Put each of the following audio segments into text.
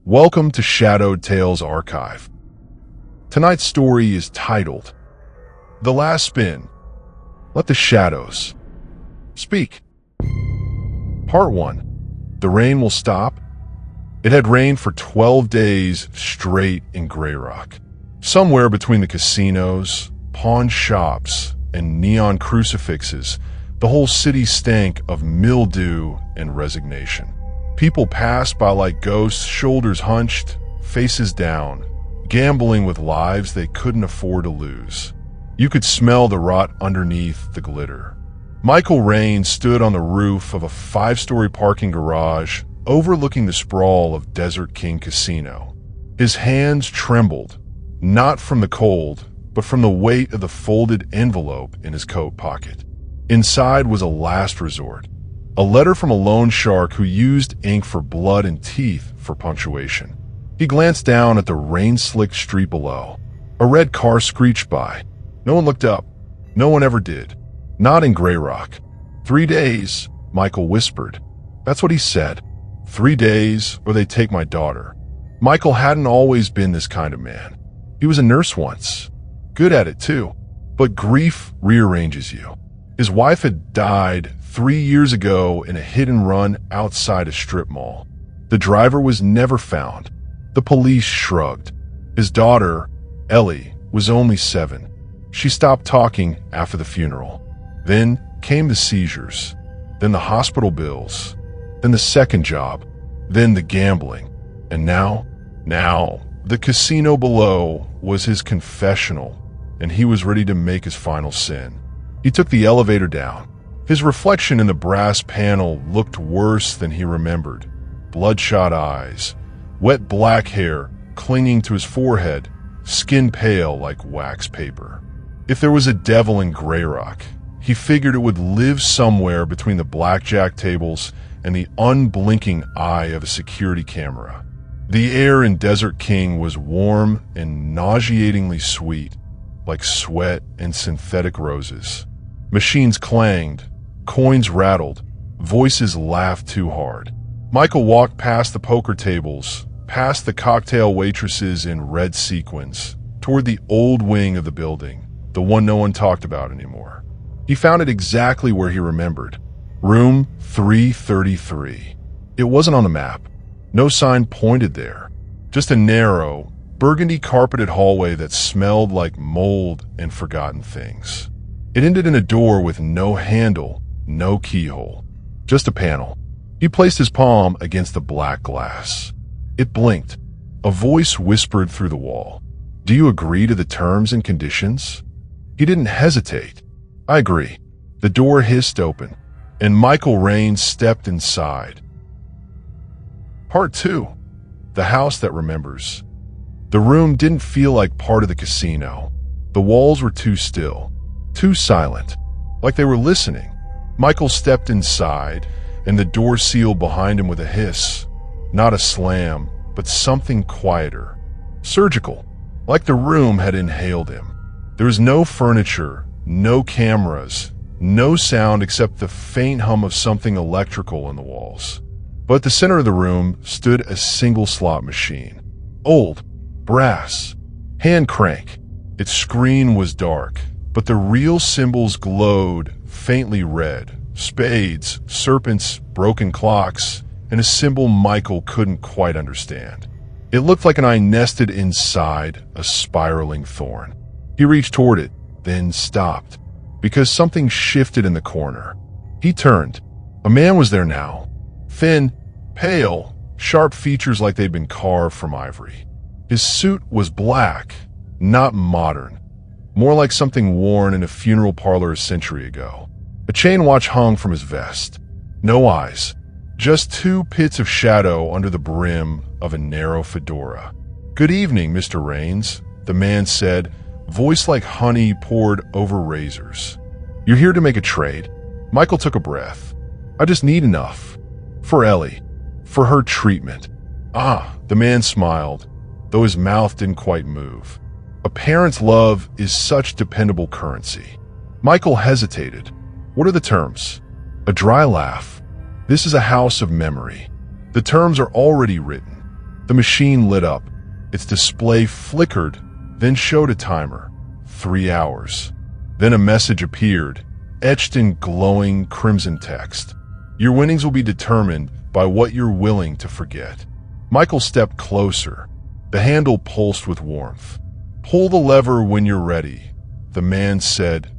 Welcome to Shadowed Tales Archive. Tonight's story is titled, The Last Spin. Let the Shadows Speak. Part 1. The Rain Will Stop. It had rained for 12 days straight in Grey Rock. Somewhere between the casinos, pawn shops, and neon crucifixes, the whole city stank of mildew and resignation. People passed by like ghosts, shoulders hunched, faces down, gambling with lives they couldn't afford to lose. You could smell the rot underneath the glitter. Michael Raines stood on the roof of a 5-story parking garage overlooking the sprawl of Desert King Casino. His hands trembled, not from the cold, but from the weight of the folded envelope in his coat pocket. Inside was a last resort. A letter from a loan shark who used ink for blood and teeth for punctuation. He glanced down at the rain-slicked street below. A red car screeched by. No one looked up. No one ever did. Not in Grey Rock. 3 days, Michael whispered. That's what he said. 3 days, or they take my daughter. Michael hadn't always been this kind of man. He was a nurse once. Good at it, too. But grief rearranges you. His wife had died 3 years ago in a hit-and-run outside a strip mall. The driver was never found. The police shrugged. His daughter, Ellie, was only 7. She stopped talking after the funeral. Then came the seizures. Then the hospital bills. Then the second job. Then the gambling. And now, the casino below was his confessional, and he was ready to make his final sin. He took the elevator down. His reflection in the brass panel looked worse than he remembered. Bloodshot eyes, wet black hair clinging to his forehead, skin pale like wax paper. If there was a devil in Grey Rock, he figured it would live somewhere between the blackjack tables and the unblinking eye of a security camera. The air in Desert King was warm and nauseatingly sweet, like sweat and synthetic roses. Machines clanged, coins rattled, voices laughed too hard. Michael walked past the poker tables, past the cocktail waitresses in red sequins, toward the old wing of the building, the one no one talked about anymore. He found it exactly where he remembered. Room 333. It wasn't on the map. No sign pointed there. Just a narrow, burgundy-carpeted hallway that smelled like mold and forgotten things. It ended in a door with no handle, no keyhole, just a panel. He placed his palm against the black glass. It blinked. A voice whispered through the wall. Do you agree to the terms and conditions? He didn't hesitate. I agree. The door hissed open, and Michael Raines stepped inside. Part 2. The House That Remembers. The room didn't feel like part of the casino. The walls were too still, too silent, like they were listening. Michael stepped inside, and the door sealed behind him with a hiss. Not a slam, but something quieter. Surgical, like the room had inhaled him. There was no furniture, no cameras, no sound except the faint hum of something electrical in the walls. But at the center of the room stood a single slot machine. Old, brass, hand crank. Its screen was dark, but the real symbols glowed faintly red. Spades, serpents, broken clocks, and a symbol Michael couldn't quite understand. It looked like an eye nested inside a spiraling thorn. He reached toward it, then stopped, because something shifted in the corner. He turned. A man was there now. Thin, pale, sharp features like they'd been carved from ivory. His suit was black, not modern, more like something worn in a funeral parlor a century ago. A chain watch hung from his vest. No eyes, just 2 pits of shadow under the brim of a narrow fedora. Good evening, Mr. Raines, the man said, voice like honey poured over razors. You're here to make a trade? Michael took a breath. I just need enough. For Ellie. For her treatment. Ah, the man smiled, though his mouth didn't quite move. A parent's love is such dependable currency. Michael hesitated. What are the terms? A dry laugh. This is a house of memory. The terms are already written. The machine lit up. Its display flickered, then showed a timer. 3 hours. Then a message appeared, etched in glowing crimson text. Your winnings will be determined by what you're willing to forget. Michael stepped closer. The handle pulsed with warmth. Pull the lever when you're ready, the man said,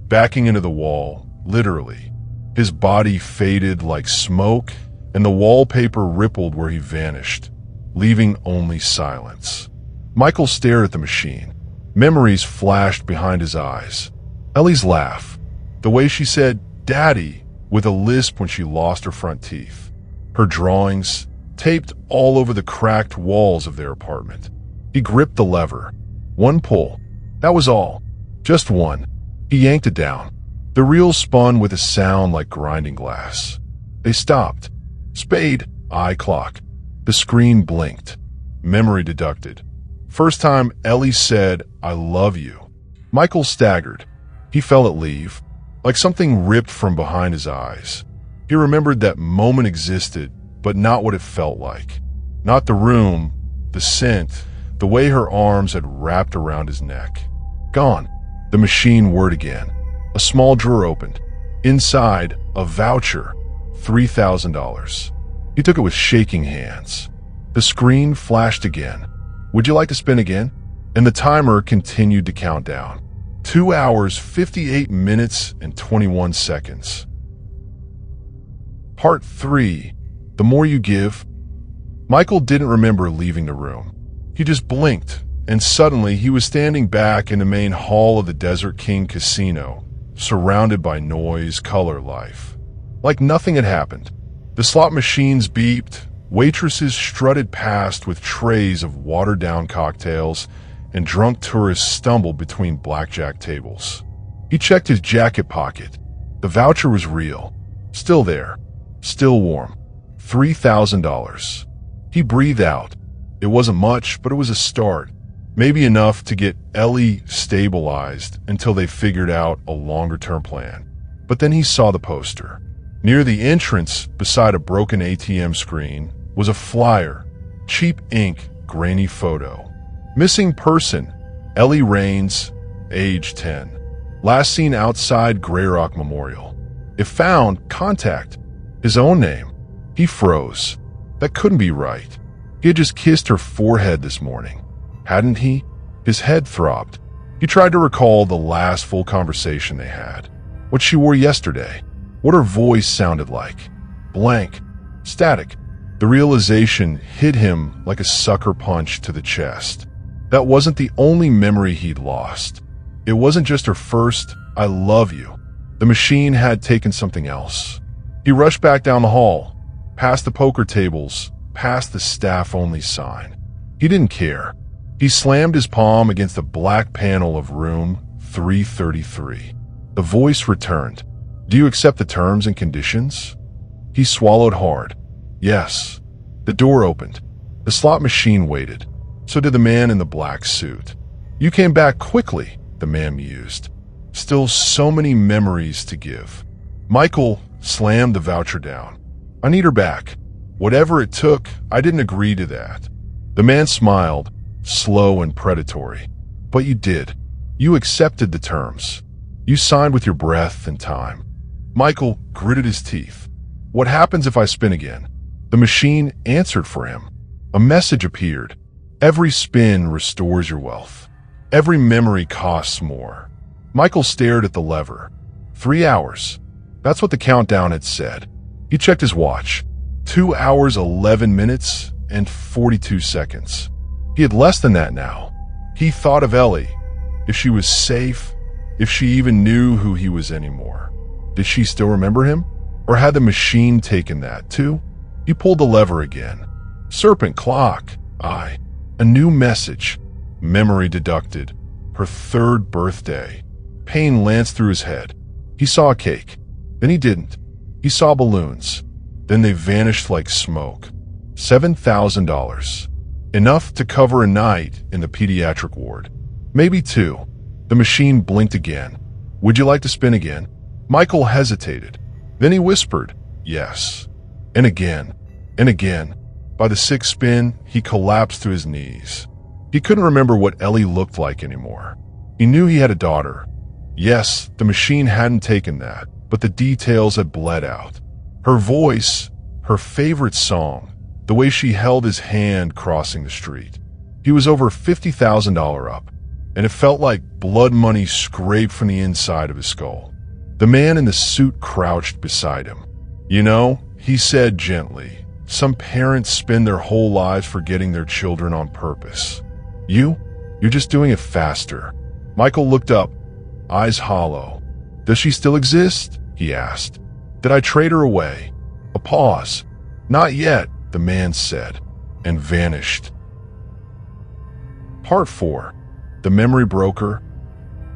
backing into the wall, literally. His body faded like smoke, and the wallpaper rippled where he vanished, leaving only silence. Michael stared at the machine. Memories flashed behind his eyes. Ellie's laugh, the way she said, "Daddy," with a lisp when she lost her front teeth. Her drawings, taped all over the cracked walls of their apartment. He gripped the lever. One pull. That was all. Just one. He yanked it down. The reel spun with a sound like grinding glass. They stopped. Spade, eye clock. The screen blinked. Memory deducted. First time Ellie said, "I love you." Michael staggered. He felt it leave, like something ripped from behind his eyes. He remembered that moment existed, but not what it felt like. Not the room, the scent, the way her arms had wrapped around his neck. Gone. The machine whirred again. A small drawer opened. Inside, a voucher. $3,000. He took it with shaking hands. The screen flashed again. Would you like to spin again? And the timer continued to count down. 2 hours, 58 minutes, and 21 seconds. Part 3. The more you give. Michael didn't remember leaving the room. He just blinked, and suddenly he was standing back in the main hall of the Desert King Casino, surrounded by noise, color, life. Like nothing had happened. The slot machines beeped, waitresses strutted past with trays of watered-down cocktails, and drunk tourists stumbled between blackjack tables. He checked his jacket pocket. The voucher was real. Still there. Still warm. $3,000. He breathed out. It wasn't much, but it was a start. Maybe enough to get Ellie stabilized until they figured out a longer-term plan. But then he saw the poster. Near the entrance, beside a broken ATM screen, was a flyer. Cheap ink, grainy photo. Missing person, Ellie Raines, age 10. Last seen outside Grey Rock Memorial. If found, contact. His own name. He froze. That couldn't be right. He had just kissed her forehead this morning. Hadn't he? His head throbbed. He tried to recall the last full conversation they had. What she wore yesterday. What her voice sounded like. Blank. Static. The realization hit him like a sucker punch to the chest. That wasn't the only memory he'd lost. It wasn't just her first, "I love you." The machine had taken something else. He rushed back down the hall, past the poker tables, past the staff-only sign. He didn't care. He slammed his palm against the black panel of room 333. The voice returned. "Do you accept the terms and conditions?" He swallowed hard. Yes. The door opened. The slot machine waited. So did the man in the black suit. "You came back quickly," the man mused. Still so many memories to give. Michael slammed the voucher down. "I need her back. Whatever it took, I didn't agree to that." The man smiled, slow and predatory. "But you did. You accepted the terms. You signed with your breath and time." Michael gritted his teeth. "What happens if I spin again?" The machine answered for him. A message appeared. Every spin restores your wealth. Every memory costs more. Michael stared at the lever. 3 hours. That's what the countdown had said. He checked his watch. 2 hours, 11 minutes, and 42 seconds. He had less than that now. He thought of Ellie. If she was safe, if she even knew who he was anymore. Did she still remember him? Or had the machine taken that too? He pulled the lever again. Serpent clock. Aye. A new message. Memory deducted. Her 3rd birthday. Pain lanced through his head. He saw a cake. Then he didn't. He saw balloons. Then they vanished like smoke. $7,000. Enough to cover a night in the pediatric ward. Maybe 2. The machine blinked again. "Would you like to spin again?" Michael hesitated. Then he whispered, "Yes." And again. And again. By the sixth spin, he collapsed to his knees. He couldn't remember what Ellie looked like anymore. He knew he had a daughter. Yes, the machine hadn't taken that, but the details had bled out. Her voice, her favorite song, the way she held his hand crossing the street. He was over $50,000 up, and it felt like blood money scraped from the inside of his skull. The man in the suit crouched beside him. "You know," he said gently, "some parents spend their whole lives forgetting their children on purpose. You're just doing it faster." Michael looked up, eyes hollow. "Does she still exist?" he asked. "Did I trade her away?" A pause. "Not yet," the man said, and vanished. Part 4. The Memory Broker.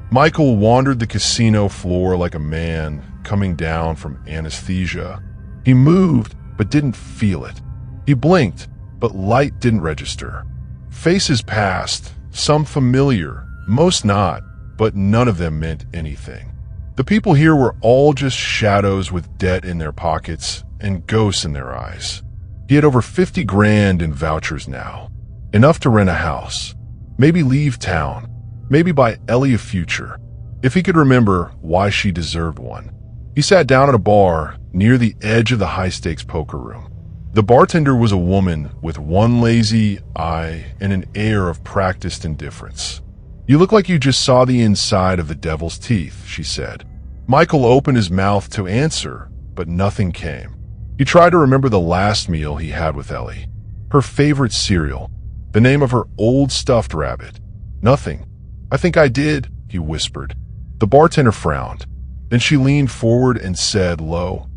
Michael wandered the casino floor like a man coming down from anesthesia. He moved, but didn't feel it. He blinked, but light didn't register. Faces passed, some familiar, most not, but none of them meant anything. The people here were all just shadows with debt in their pockets and ghosts in their eyes. He had over 50 grand in vouchers now. Enough to rent a house. Maybe leave town. Maybe buy Ellie a future. If he could remember why she deserved one. He sat down at a bar near the edge of the high-stakes poker room. The bartender was a woman with one lazy eye and an air of practiced indifference. "You look like you just saw the inside of the devil's teeth," she said. Michael opened his mouth to answer, but nothing came. He tried to remember the last meal he had with Ellie. Her favorite cereal. The name of her old stuffed rabbit. Nothing. "I think I did," he whispered. The bartender frowned. Then she leaned forward and said low,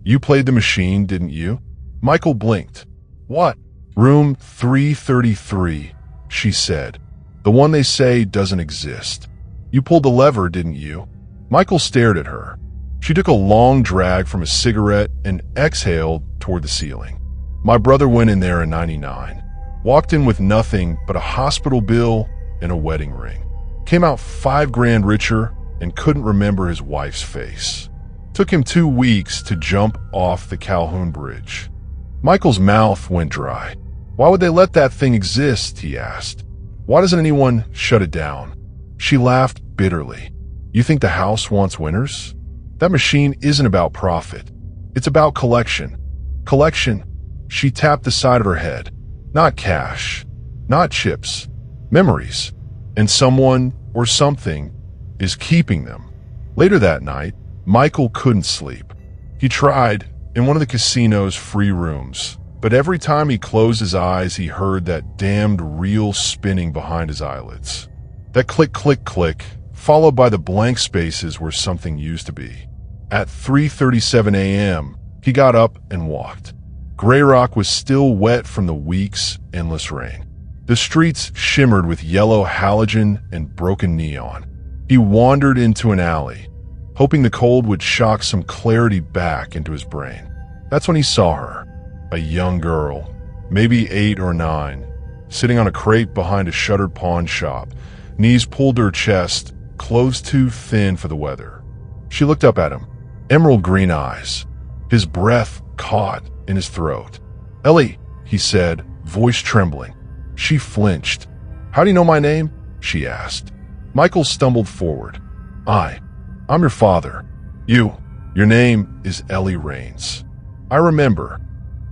"You played the machine, didn't you?" Michael blinked. "What?" "Room 333, she said. "The one they say doesn't exist. You pulled the lever, didn't you?" Michael stared at her. She took a long drag from a cigarette and exhaled toward the ceiling. "My brother went in there in '99. Walked in with nothing but a hospital bill and a wedding ring. Came out 5 grand richer and couldn't remember his wife's face. Took him 2 weeks to jump off the Calhoun Bridge." Michael's mouth went dry. "Why would they let that thing exist?" he asked. "Why doesn't anyone shut it down?" She laughed bitterly. "You think the house wants winners? That machine isn't about profit. It's about collection. Collection." She tapped the side of her head. "Not cash. Not chips. Memories. And someone or something is keeping them." Later that night, Michael couldn't sleep. He tried in one of the casino's free rooms, but every time he closed his eyes, he heard that damned reel spinning behind his eyelids. That click, click, click, followed by the blank spaces where something used to be. At 3:37 a.m., he got up and walked. Grey Rock was still wet from the week's endless rain. The streets shimmered with yellow halogen and broken neon. He wandered into an alley, hoping the cold would shock some clarity back into his brain. That's when he saw her, a young girl, maybe 8 or 9, sitting on a crate behind a shuttered pawn shop, knees pulled to her chest, clothes too thin for the weather. She looked up at him, emerald green eyes. His breath caught in his throat. "Ellie," he said, voice trembling. She flinched. "How do you know my name?" she asked. Michael stumbled forward. I'm your father. Your name is Ellie Rains." "I remember."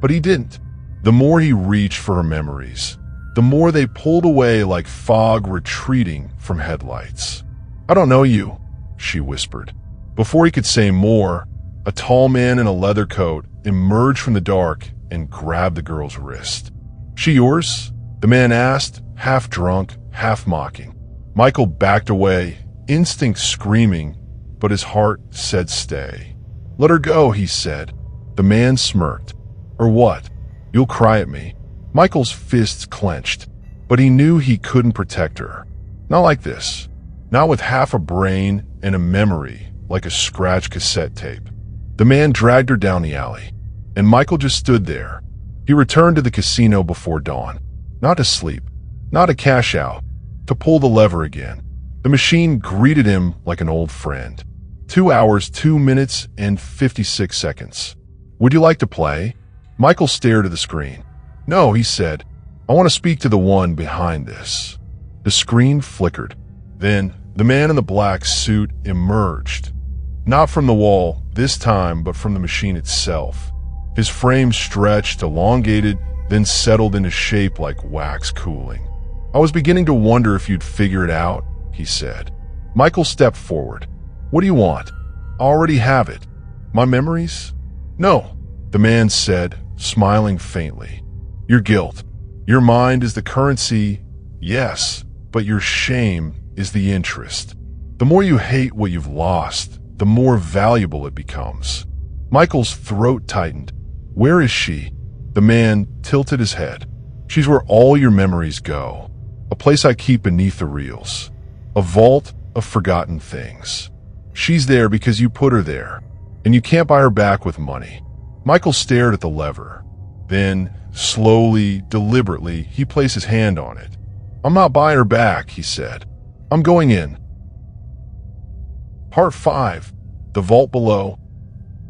But he didn't. The more he reached for her memories, the more they pulled away like fog retreating from headlights. "I don't know you," she whispered. Before he could say more, a tall man in a leather coat emerged from the dark and grabbed the girl's wrist. "She yours?" the man asked, half drunk, half mocking. Michael backed away, instinct screaming, but his heart said stay. "Let her go," he said. The man smirked. "Or what? You'll cry at me." Michael's fists clenched, but he knew he couldn't protect her. Not like this. Not with half a brain and a memory like a scratched cassette tape. The man dragged her down the alley, and Michael just stood there. He returned to the casino before dawn. Not to sleep, not to cash out, to pull the lever again. The machine greeted him like an old friend. 2 hours, 2 minutes, and 56 seconds. "Would you like to play?" Michael stared at the screen. "No," he said. "I want to speak to the one behind this." The screen flickered. Then the man in the black suit emerged. Not from the wall this time, but from the machine itself. His frame stretched, elongated, then settled into shape like wax cooling. "I was beginning to wonder if you'd figure it out," he said. Michael stepped forward. "What do you want?" "I already have it." "My memories?" "No," the man said, smiling faintly. "Your guilt. Your mind is the currency, yes, but your shame is the interest. The more you hate what you've lost, the more valuable it becomes." Michael's throat tightened. "Where is she?" The man tilted his head. "She's where all your memories go. A place I keep beneath the reels. A vault of forgotten things. She's there because you put her there, and you can't buy her back with money." Michael stared at the lever. Then, slowly, deliberately, he placed his hand on it. "I'm not buying her back," he said. "I'm going in." Part 5. The Vault Below.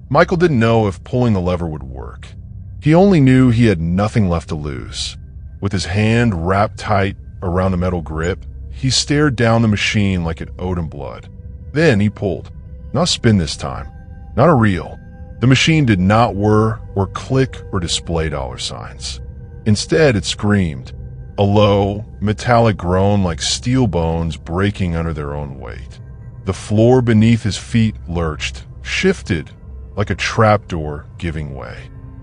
Michael didn't know if pulling the lever would work. He only knew he had nothing left to lose. With his hand wrapped tight around the metal grip, he stared down the machine like it owed him blood. Then he pulled. Not a spin this time. Not a reel. The machine did not whir or click or display dollar signs. Instead, it screamed. A low, metallic groan like steel bones breaking under their own weight. The floor beneath his feet lurched, shifted, like a trapdoor giving way.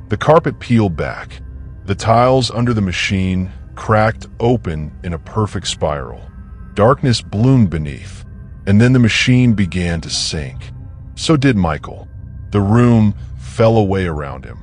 The carpet peeled back. The tiles under the machine cracked open in a perfect spiral. Darkness bloomed beneath, and then the machine began to sink. So did Michael. The room fell away around him,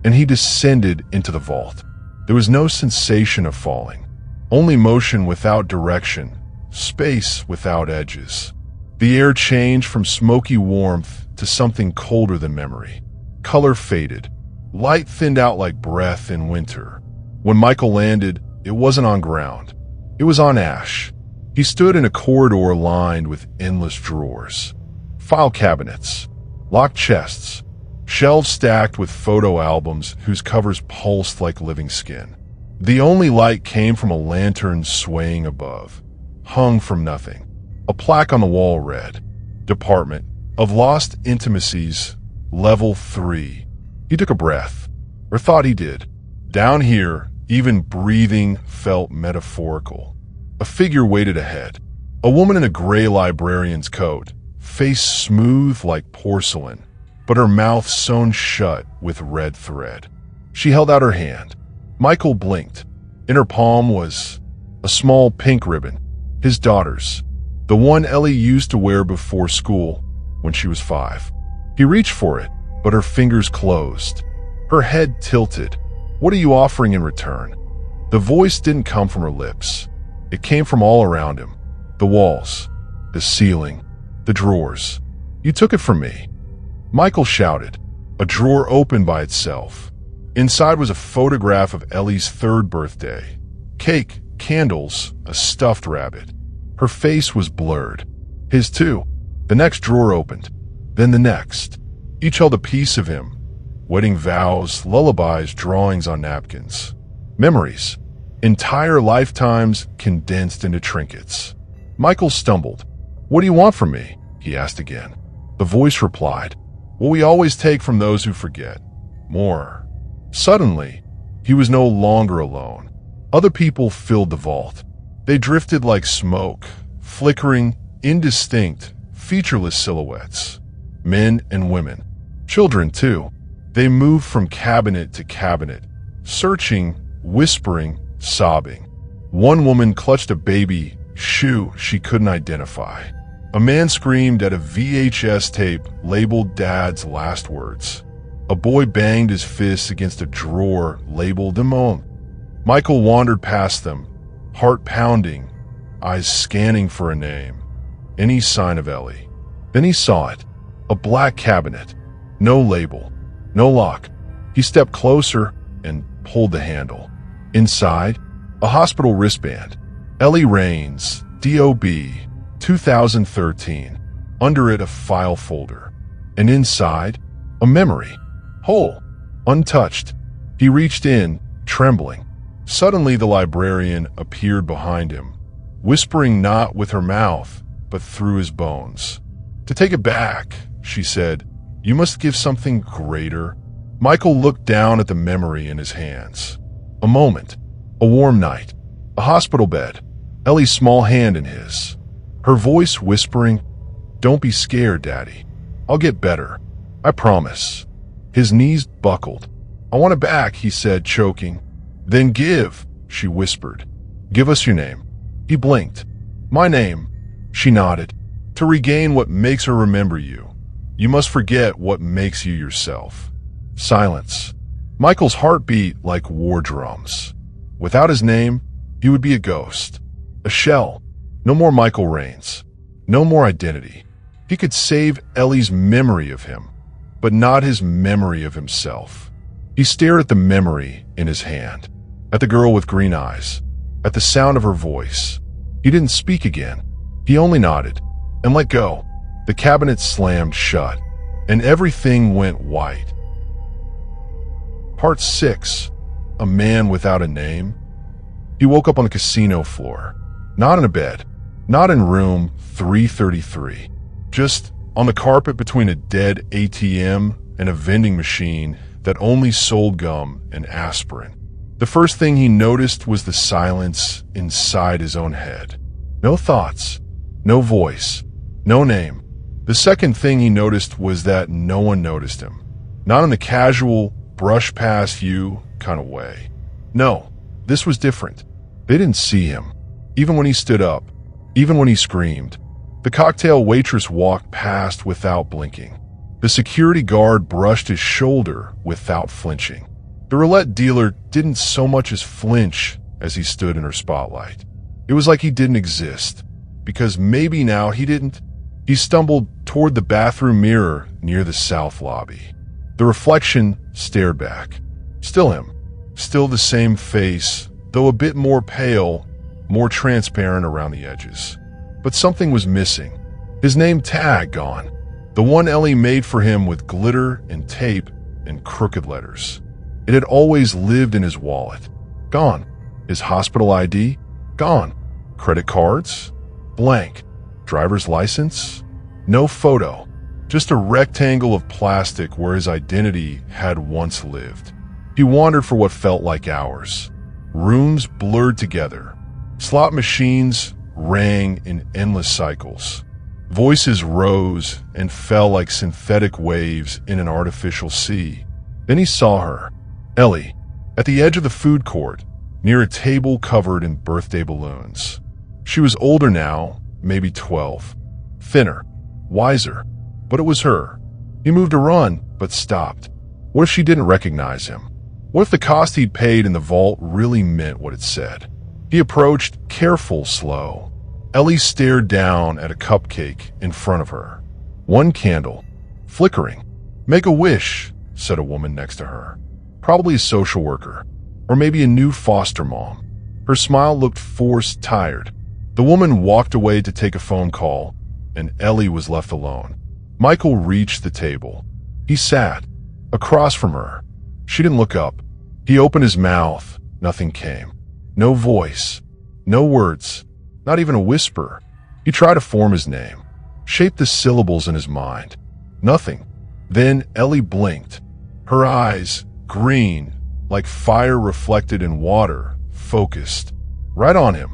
and he descended into the vault. There was no sensation of falling, only motion without direction, space without edges. The air changed from smoky warmth to something colder than memory. Color faded. Light thinned out like breath in winter. When Michael landed, it wasn't on ground. It was on ash. He stood in a corridor lined with endless drawers. File cabinets, locked chests, shelves stacked with photo albums whose covers pulsed like living skin. The only light came from a lantern swaying above, hung from nothing. A plaque on the wall read, "Department of Lost Intimacies, Level 3. He took a breath, or thought he did. Down here, even breathing felt metaphorical. A figure waited ahead. A woman in a gray librarian's coat, face smooth like porcelain, but her mouth sewn shut with red thread. She held out her hand. Michael blinked. In her palm was a small pink ribbon, his daughter's, the one Ellie used to wear before school when she was 5. He reached for it, but her fingers closed. Her head tilted. "What are you offering in return?" The voice didn't come from her lips. It came from all around him. The walls, the ceiling, the drawers. "You took it from me." Michael shouted. A drawer opened by itself. Inside was a photograph of Ellie's 3rd birthday. Cake, candles, a stuffed rabbit. Her face was blurred. His too. The next drawer opened. Then the next. Each held a piece of him. Wedding vows, lullabies, drawings on napkins. Memories. Entire lifetimes condensed into trinkets. Michael stumbled. "What do you want from me?" he asked again. The voice replied, "What we always take from those who forget. More." Suddenly, he was no longer alone. Other people filled the vault. They drifted like smoke, flickering, indistinct, featureless silhouettes. Men and women. Children, too. They moved from cabinet to cabinet, searching, whispering, sobbing. One woman clutched a baby shoe she couldn't identify. A man screamed at a VHS tape labeled Dad's last words. A boy banged his fist against a drawer labeled Demon. Michael wandered past them, heart pounding, eyes scanning for a name, any sign of Ellie. Then he saw it, a black cabinet, no label, no lock. He stepped closer and pulled the handle. Inside, a hospital wristband, Ellie Raines, DOB, 2013. Under it, a file folder. And inside, a memory, whole, untouched. He reached in, trembling. Suddenly, the librarian appeared behind him, whispering not with her mouth, but through his bones. "To take it back," she said, "you must give something greater." Michael looked down at the memory in his hands. A moment, a warm night, a hospital bed, Ellie's small hand in his. Her voice whispering, "Don't be scared, Daddy. I'll get better. I promise." His knees buckled. "I want it back," he said, choking. "Then give," she whispered. "Give us your name." He blinked. "My name," she nodded. "To regain what makes her remember you, you must forget what makes you yourself." Silence. Michael's heart beat like war drums. Without his name, he would be a ghost. A shell. No more Michael Rains. No more identity. He could save Ellie's memory of him, but not his memory of himself. He stared at the memory in his hand, at the girl with green eyes, at the sound of her voice. He didn't speak again. He only nodded and let go. The cabinet slammed shut, and everything went white. Part 6. A Man Without a Name. He woke up on the casino floor. Not in a bed. Not in room 333. Just on the carpet between a dead ATM and a vending machine that only sold gum and aspirin. The first thing he noticed was the silence inside his own head. No thoughts. No voice. No name. The second thing he noticed was that no one noticed him. Not in the casual, brush past you kind of way. No, this was different. They didn't see him. Even when he stood up. Even when he screamed. The cocktail waitress walked past without blinking. The security guard brushed his shoulder without flinching. The roulette dealer didn't so much as flinch as he stood in her spotlight. It was like he didn't exist, because maybe now he didn't. He stumbled toward the bathroom mirror near the south lobby. The reflection stared back. Still him. Still the same face, though a bit more pale, more transparent around the edges. But something was missing. His name tag gone. The one Ellie made for him with glitter and tape and crooked letters. It had always lived in his wallet. Gone. His hospital ID? Gone. Credit cards? Blank. Driver's license? No photo. Just a rectangle of plastic where his identity had once lived. He wandered for what felt like hours. Rooms blurred together. Slot machines rang in endless cycles. Voices rose and fell like synthetic waves in an artificial sea. Then he saw her, Ellie, at the edge of the food court, near a table covered in birthday balloons. She was older now, maybe 12. Thinner, wiser, but it was her. He moved to run, but stopped. What if she didn't recognize him? What if the cost he'd paid in the vault really meant what it said? He approached, careful, slow. Ellie stared down at a cupcake in front of her. One candle, flickering. "Make a wish," said a woman next to her. Probably a social worker, or maybe a new foster mom. Her smile looked forced, tired. The woman walked away to take a phone call, and Ellie was left alone. Michael reached the table. He sat, across from her. She didn't look up. He opened his mouth. Nothing came. No voice. No words. Not even a whisper. He tried to form his name. Shaped the syllables in his mind. Nothing. Then Ellie blinked. Her eyes, green, like fire reflected in water, focused. Right on him.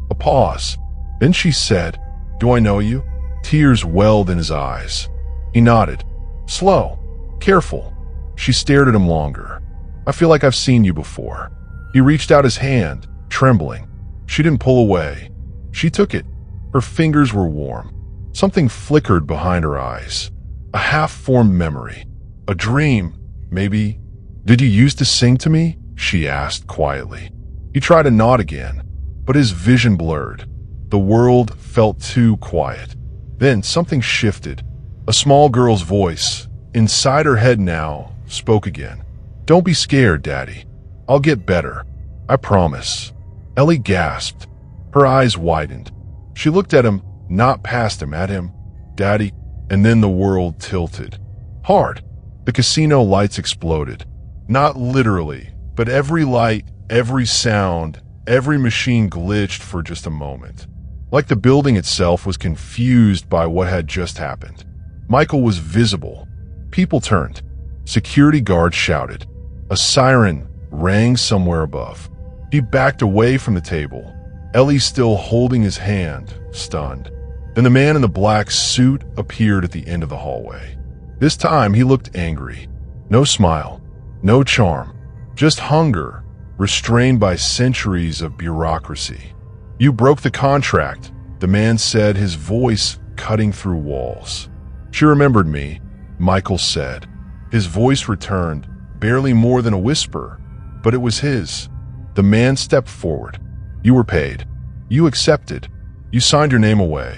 A pause. Then she said, "Do I know you?" Tears welled in his eyes. He nodded. Slow. Careful. She stared at him longer. "I feel like I've seen you before." He reached out his hand, trembling. She didn't pull away. She took it. Her fingers were warm. Something flickered behind her eyes. A half-formed memory. A dream, maybe. "Did you used to sing to me?" she asked quietly. He tried to nod again, but his vision blurred. The world felt too quiet. Then something shifted. A small girl's voice, inside her head now, spoke again. "Don't be scared, Daddy. I'll get better. I promise." Ellie gasped. Her eyes widened. She looked at him, not past him, at him. "Daddy," and then the world tilted. Hard. The casino lights exploded. Not literally, But every light, every sound, every machine glitched for just a moment. Like the building itself was confused by what had just happened. Michael was visible. People turned. Security guards shouted. A siren rang somewhere above. He backed away from the table, Ellie still holding his hand, stunned. Then the man in the black suit appeared at the end of the hallway. This time he looked angry. No smile, no charm, just hunger, restrained by centuries of bureaucracy. "You broke the contract," the man said, his voice cutting through walls. "She remembered me," Michael said. His voice returned, barely more than a whisper, but it was his. The man stepped forward. "You were paid. You accepted. You signed your name away."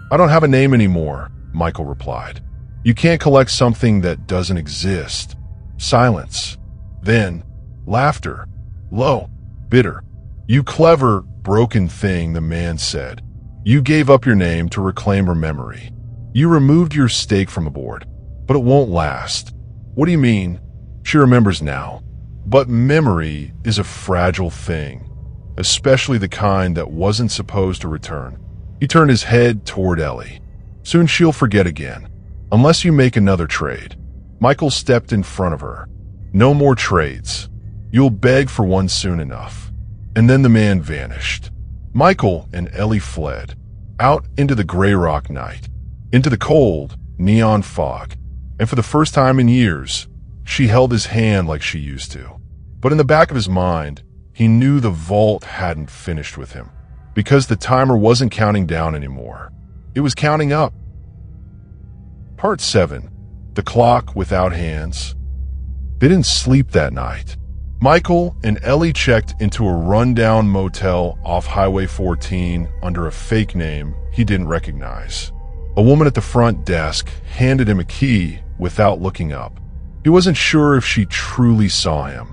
"I don't have a name anymore," Michael replied. "You can't collect something that doesn't exist." Silence. Then, laughter. Low, bitter. "You clever, broken thing," the man said. "You gave up your name to reclaim her memory. You removed your stake from the board, but it won't last." "What do you mean?" "She remembers now. But memory is a fragile thing, especially the kind that wasn't supposed to return." He turned his head toward Ellie. "Soon she'll forget again, unless you make another trade." Michael stepped in front of her. "No more trades. You'll beg for one soon enough." And then the man vanished. Michael and Ellie fled, out into the gray rock night, into the cold, neon fog. And for the first time in years, she held his hand like she used to. But in the back of his mind, he knew the vault hadn't finished with him, because the timer wasn't counting down anymore. It was counting up. Part 7. The Clock Without Hands. They didn't sleep that night. Michael and Ellie checked into a rundown motel off Highway 14 under a fake name he didn't recognize. A woman at the front desk handed him a key without looking up. He wasn't sure if she truly saw him,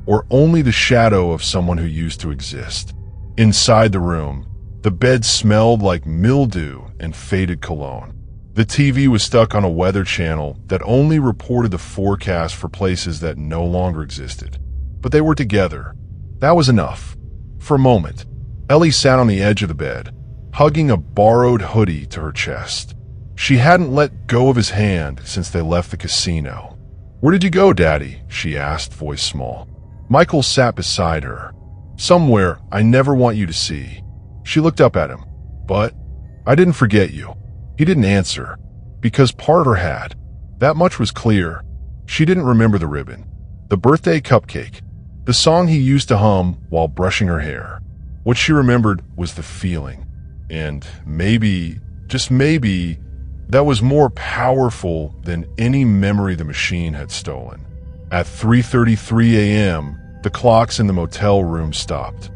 or only the shadow of someone who used to exist. Inside the room, the bed smelled like mildew and faded cologne. The TV was stuck on a weather channel that only reported the forecast for places that no longer existed. But they were together. That was enough. For a moment, Ellie sat on the edge of the bed, hugging a borrowed hoodie to her chest. She hadn't let go of his hand since they left the casino. "Where did you go, Daddy?" she asked, voice small. Michael sat beside her. "Somewhere I never want you to see." She looked up at him. "But I didn't forget you." He didn't answer, because part of her had. That much was clear. She didn't remember the ribbon, the birthday cupcake, the song he used to hum while brushing her hair. What she remembered was the feeling. And maybe, just maybe, that was more powerful than any memory the machine had stolen. At 3:33 a.m., the clocks in the motel room stopped.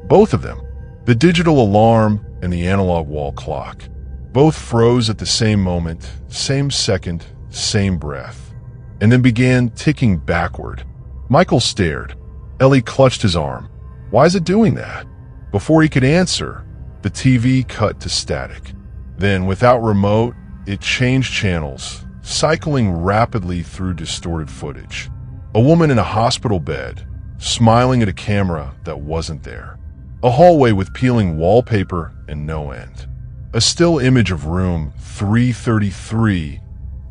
Both of them, the digital alarm and the analog wall clock. Both froze at the same moment, same second, same breath, and then began ticking backward. Michael stared. Ellie clutched his arm. "Why is it doing that?" Before he could answer, the TV cut to static. Then, without remote, it changed channels, cycling rapidly through distorted footage. A woman in a hospital bed, smiling at a camera that wasn't there. A hallway with peeling wallpaper and no end. A still image of room 333,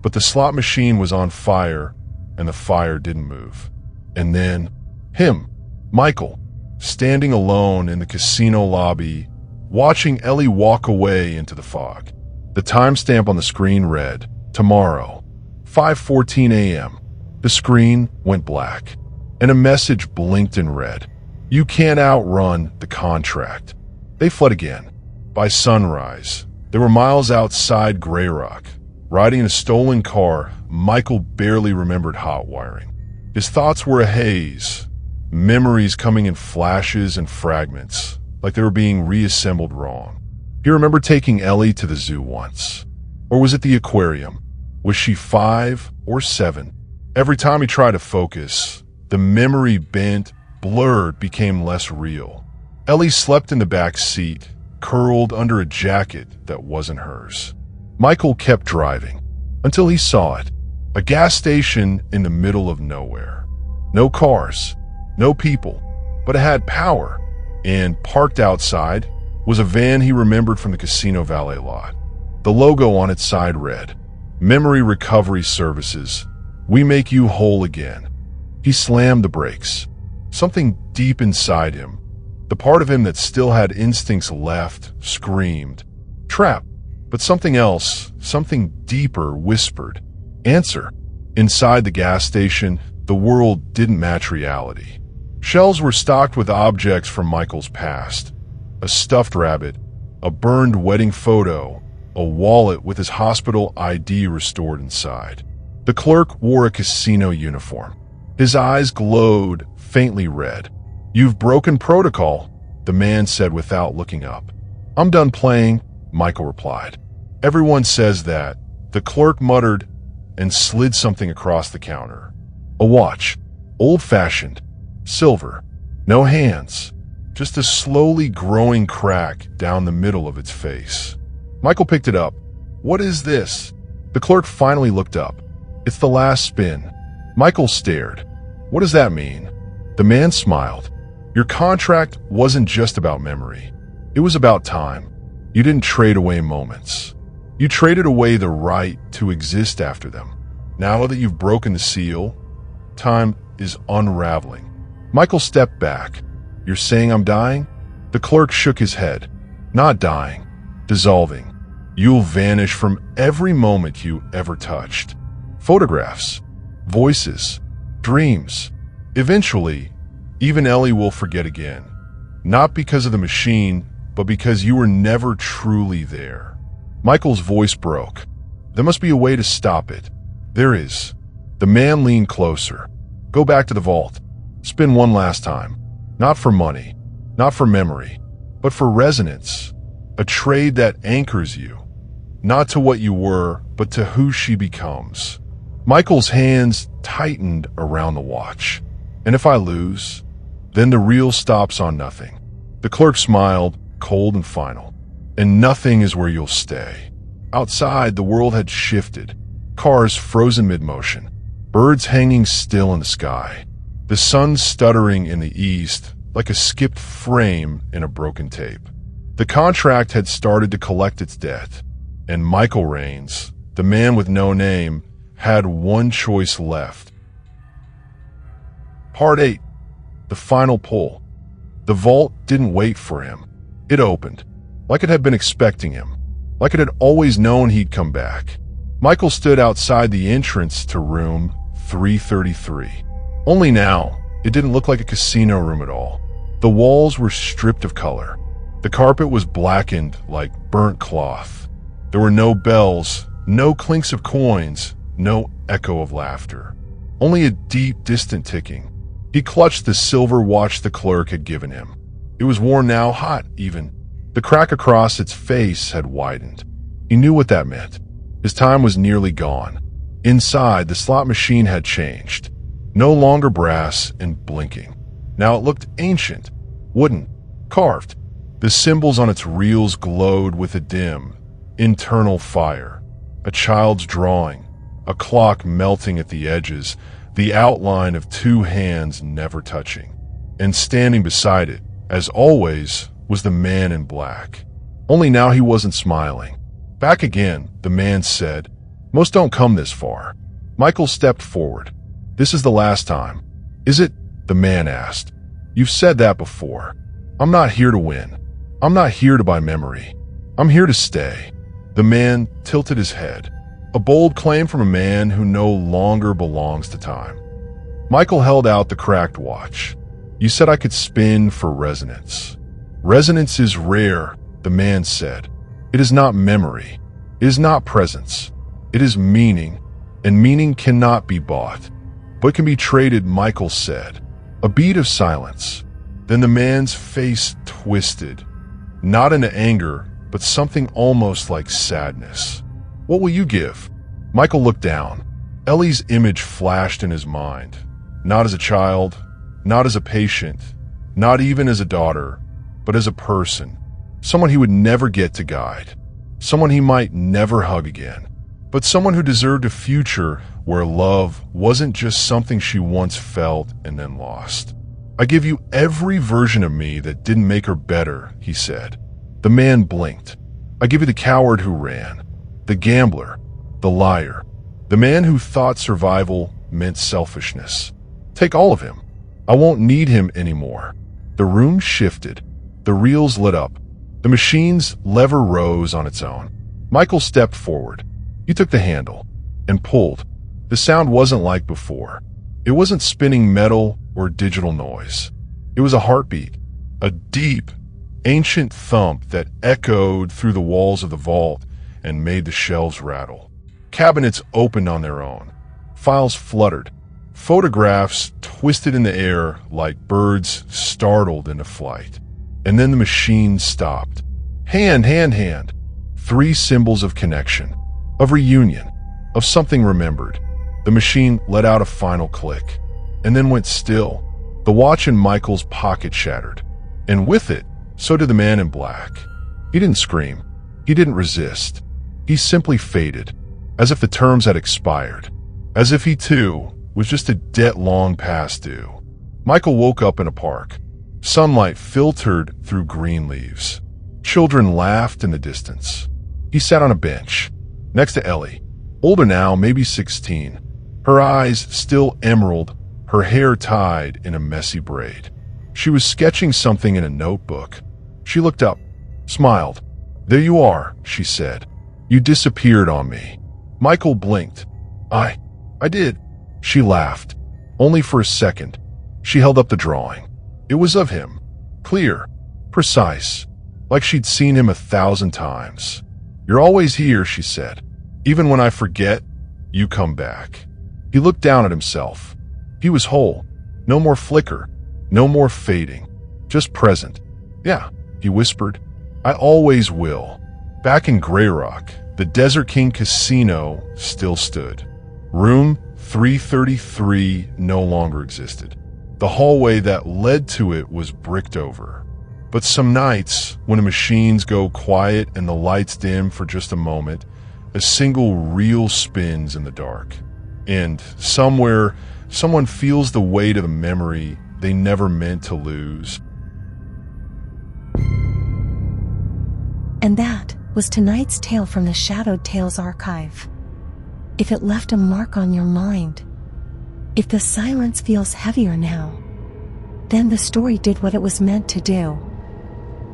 but the slot machine was on fire and the fire didn't move. And then, him, Michael, standing alone in the casino lobby, watching Ellie walk away into the fog. The timestamp on the screen read, "Tomorrow, 5:14 a.m. The screen went black, and a message blinked in red. "You can't outrun the contract." They fled again. By sunrise, they were miles outside Grey Rock. Riding in a stolen car, Michael barely remembered hot wiring. His thoughts were a haze, memories coming in flashes and fragments, like they were being reassembled wrong. He remembered taking Ellie to the zoo once. Or was it the aquarium? Was she 5 or 7? Every time he tried to focus, the memory bent, blurred, became less real. Ellie slept in the back seat, curled under a jacket that wasn't hers. Michael kept driving, until he saw it. A gas station in the middle of nowhere. No cars, No people, but it had power. And parked outside was a van he remembered from the casino valet lot. The logo on its side read, "Memory Recovery Services. We make you whole again." He slammed the brakes. Something deep inside him, the part of him that still had instincts left, screamed, "Trap!" But something else, something deeper, whispered, "Answer." Inside the gas station, the world didn't match reality. Shelves were stocked with objects from Michael's past. A stuffed rabbit, a burned wedding photo, a wallet with his hospital ID restored inside. The clerk wore a casino uniform. His eyes glowed faintly red. "You've broken protocol," the man said without looking up. "I'm done playing," Michael replied. "Everyone says that," the clerk muttered and slid something across the counter. A watch, old-fashioned, silver, no hands, just a slowly growing crack down the middle of its face. Michael picked it up. "What is this?" The clerk finally looked up. "It's the last spin." Michael stared. "What does that mean?" The man smiled. "Your contract wasn't just about memory. It was about time. You didn't trade away moments. You traded away the right to exist after them. Now that you've broken the seal, time is unraveling." Michael stepped back. "You're saying I'm dying?" The clerk shook his head. "Not dying. Dissolving. You'll vanish from every moment you ever touched. Photographs, voices, dreams. Eventually, even Ellie will forget again. Not because of the machine, but because you were never truly there." Michael's voice broke. "There must be a way to stop it." "There is." The man leaned closer. "Go back to the vault. Spin one last time. Not for money, not for memory, but for resonance. A trade that anchors you. Not to what you were, but to who she becomes." Michael's hands tightened around the watch. "And if I lose, then the reel stops on nothing." The clerk smiled, cold and final. "And nothing is where you'll stay." Outside, the world had shifted. Cars frozen mid-motion. Birds hanging still in the sky. The sun stuttering in the east like a skipped frame in a broken tape. The contract had started to collect its debt. And Michael Raines, the man with no name, had one choice left. Part 8. The final pull. The vault didn't wait for him. It opened, like it had been expecting him, like it had always known he'd come back. Michael stood outside the entrance to room 333. Only now, it didn't look like a casino room at all. The walls were stripped of color. The carpet was blackened like burnt cloth. There were no bells, no clinks of coins, no echo of laughter. Only a deep, distant ticking. He clutched the silver watch the clerk had given him. It was worn now, hot even. The crack across its face had widened. He knew what that meant. His time was nearly gone. Inside, the slot machine had changed. No longer brass and blinking. Now it looked ancient, wooden, carved. The symbols on its reels glowed with a dim, internal fire. A child's drawing, a clock melting at the edges, the outline of two hands never touching. And standing beside it, as always, was the man in black. Only now he wasn't smiling. "Back again," the man said. "Most don't come this far." Michael stepped forward. "This is the last time." "Is it?" the man asked. "You've said that before. I'm not here to win. I'm not here to buy memory. I'm here to stay." The man tilted his head. A bold claim from a man who no longer belongs to time. Michael held out the cracked watch. "You said I could spin for resonance." "Resonance is rare," the man said. "It is not memory. It is not presence. It is meaning, and meaning cannot be bought, but can be traded," Michael said. A beat of silence. Then the man's face twisted, not into anger, but something almost like sadness. "What will you give?" Michael looked down. Ellie's image flashed in his mind. Not as a child, not as a patient, not even as a daughter, but as a person. Someone he would never get to guide. Someone he might never hug again. But someone who deserved a future where love wasn't just something she once felt and then lost. I give you every version of me that didn't make her better, he said. The man blinked. I give you the coward who ran, the gambler, the liar, the man who thought survival meant selfishness. Take all of him. I won't need him anymore. The room shifted. The reels lit up. The machine's lever rose on its own. Michael stepped forward. He took the handle and pulled. The sound wasn't like before. It wasn't spinning metal or digital noise. It was a heartbeat, a deep, ancient thump that echoed through the walls of the vault and made the shelves rattle. Cabinets opened on their own. Files fluttered. Photographs twisted in the air like birds startled into flight. And then the machine stopped. Hand. 3 symbols of connection, of reunion, of something remembered. The machine let out a final click, and then went still. The watch in Michael's pocket shattered, and with it, so did the man in black. He didn't scream. He didn't resist. He simply faded, as if the terms had expired, as if he too was just a debt long past due. Michael woke up in a park. Sunlight filtered through green leaves. Children laughed in the distance. He sat on a bench, next to Ellie, older now, maybe 16. Her eyes still emerald, her hair tied in a messy braid. She was sketching something in a notebook. She looked up, smiled. "There you are," she said. "You disappeared on me." Michael blinked. I did." She laughed. Only for a second. She held up the drawing. It was of him. Clear. Precise. Like she'd seen him 1,000 times. "You're always here," she said. "Even when I forget, you come back." He looked down at himself. He was whole. No more flicker. No more fading. Just present. "Yeah," he whispered. "I always will." Back in Grey Rock, the Desert King Casino still stood. Room 333 no longer existed. The hallway that led to it was bricked over. But some nights, when the machines go quiet and the lights dim for just a moment, a single reel spins in the dark. And somewhere, someone feels the weight of a memory they never meant to lose. And that was tonight's tale from the Shadowed Tales archive. If it left a mark on your mind, if the silence feels heavier now, then the story did what it was meant to do.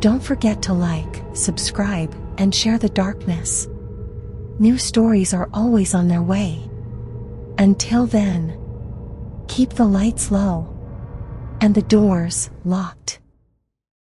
Don't forget to like, subscribe, and share the darkness. New stories are always on their way. Until then, keep the lights low and the doors locked.